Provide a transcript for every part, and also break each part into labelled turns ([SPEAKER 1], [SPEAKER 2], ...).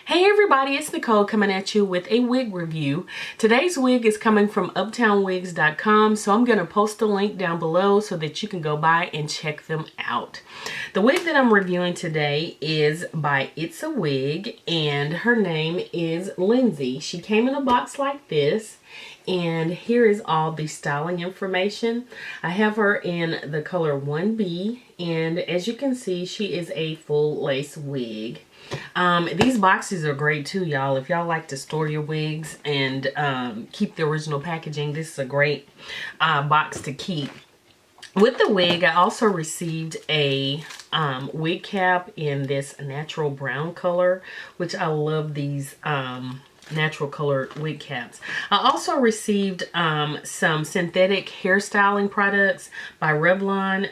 [SPEAKER 1] Hey everybody, it's Nicole coming at you with a wig review. Today's wig is coming from uptownwigs.com, so I'm going to post a link down below so that you can go by and check them out. The wig that I'm reviewing today is by It's a Wig, and her name is Lindsey. She came in a box like this, and here is all the styling information. I have her in the color 1B, and as you can see, she is a full lace wig. These boxes are great too, y'all. If y'all like to store your wigs and keep the original packaging, this is a great box to keep. With the wig, I also received a wig cap in this natural brown color, which I love these natural colored wig caps. I also received some synthetic hairstyling products by Revlon.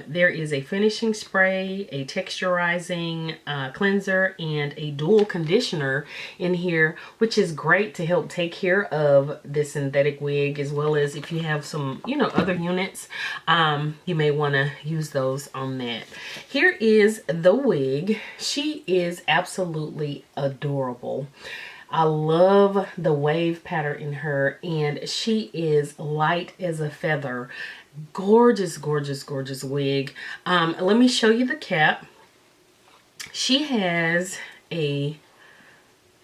[SPEAKER 1] There is a finishing spray, a texturizing cleanser, and a dual conditioner in here, which is great to help take care of this synthetic wig, as well as if you have some, other units, you may want to use those on that. Here is the wig. She is absolutely adorable. I love the wave pattern in her, and she is light as a feather. Gorgeous, gorgeous, gorgeous wig. Let me show you the cap. She has a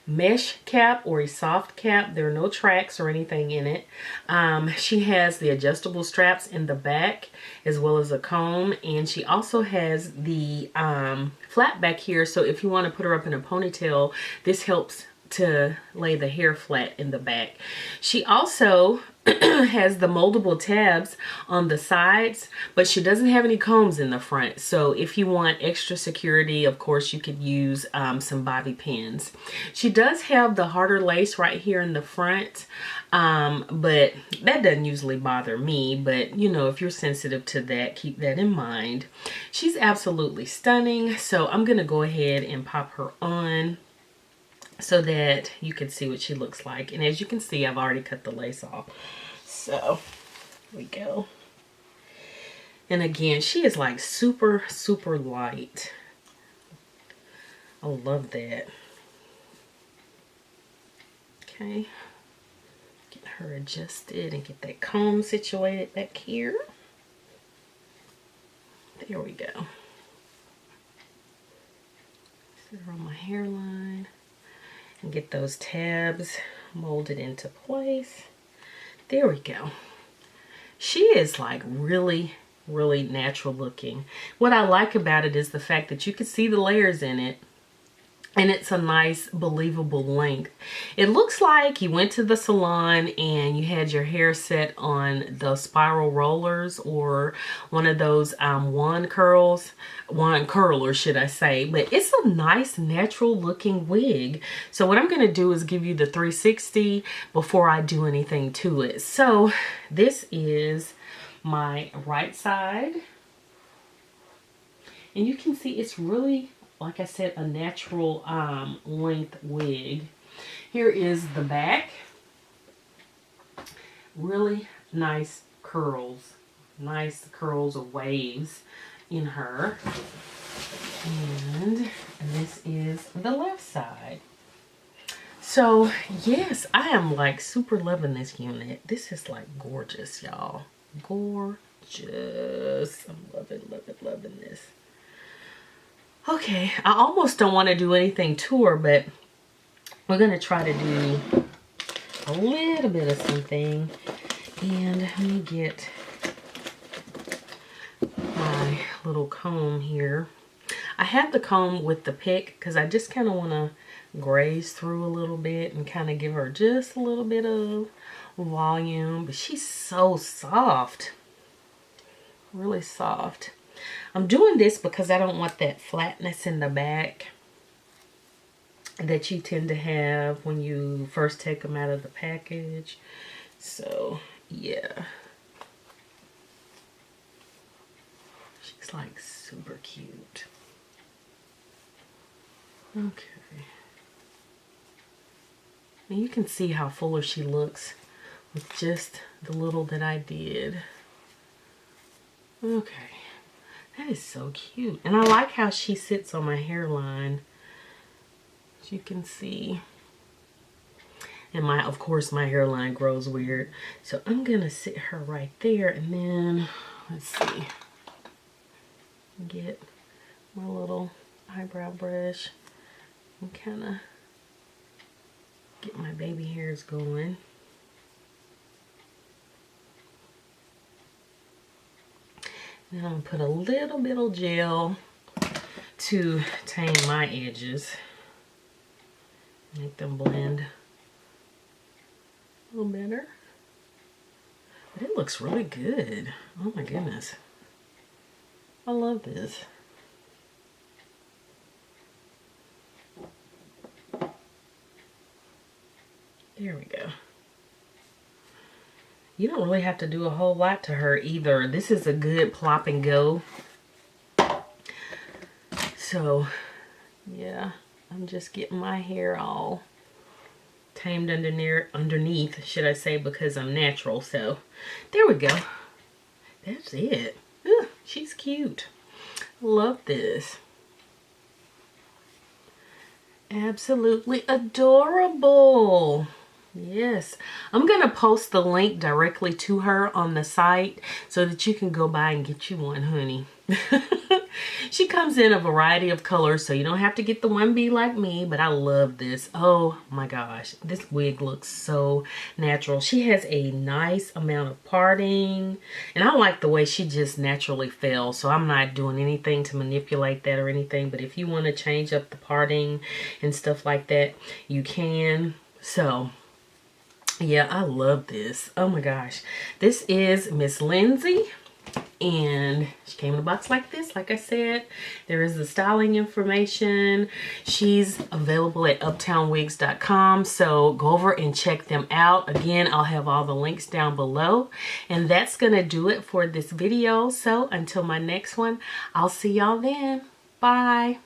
[SPEAKER 1] mesh cap or a soft cap. There are no tracks or anything in it. She has the adjustable straps in the back as well as a comb, and she also has the flat back here, so if you want to put her up in a ponytail, this helps to lay the hair flat in the back. She also has the moldable tabs on the sides, but she doesn't have any combs in the front. So if you want extra security, of course, you could use some bobby pins. She does have the harder lace right here in the front, but that doesn't usually bother me. But if you're sensitive to that, keep that in mind. She's absolutely stunning. So I'm gonna go ahead and pop her on so that you can see what she looks like. And as you can see, I've already cut the lace off. So, here we go. And again, she is like super, super light. I love that. Okay. Get her adjusted and get that comb situated back here. There we go. Sit her on my hairline. And get those tabs molded into place. There we go. She is like really, really natural looking. What I like about it is the fact that you can see the layers in it, and it's a nice, believable length. It looks like you went to the salon and you had your hair set on the spiral rollers or one of those wand curlers, should I say. But it's a nice, natural looking wig. So what I'm going to do is give you the 360 before I do anything to it. So this is my right side. And you can see it's really, like I said, a natural length wig. Here is the back. Really nice curls. Nice curls or waves in her. And this is the left side. So, yes, I am like super loving this unit. This is like gorgeous, y'all. Gorgeous. I'm loving, loving, loving this. Okay, I almost don't want to do anything to her, but we're going to try to do a little bit of something. And let me get my little comb here. I have the comb with the pick because I just kind of want to graze through a little bit and kind of give her just a little bit of volume. But she's so soft. Really soft. I'm doing this because I don't want that flatness in the back that you tend to have when you first take them out of the package. So, yeah. She's like super cute. Okay. And you can see how fuller she looks with just the little that I did. Okay. That is so cute. And I like how she sits on my hairline. as you can see. And of course my hairline grows weird. So I'm gonna sit her right there, and then, let's see, get my little eyebrow brush and kind of get my baby hairs going. Then I'm gonna put a little bit of gel to tame my edges. Make them blend a little better. But it looks really good. Oh my goodness. I love this. There we go. You don't really have to do a whole lot to her either. This is a good plop and go. So, yeah, I'm just getting my hair all tamed underneath, should I say, because I'm natural. So, there we go. That's it. Ooh, she's cute. Love this. Absolutely adorable. Yes, I'm gonna post the link directly to her on the site so that you can go by and get you one, honey. She comes in a variety of colors, so you don't have to get the 1B like me, but I love this. Oh my gosh, this wig looks so natural. She has a nice amount of parting, and I like the way she just naturally fell, so I'm not doing anything to manipulate that or anything, but if you want to change up the parting and stuff like that, you can. So yeah, I love this. Oh my gosh. This is Miss Lindsey, and she came in a box like this. Like I said, there is the styling information. She's available at uptownwigs.com, so go over and check them out. Again, I'll have all the links down below, and that's gonna do it for this video. So until my next one, I'll see y'all then. Bye.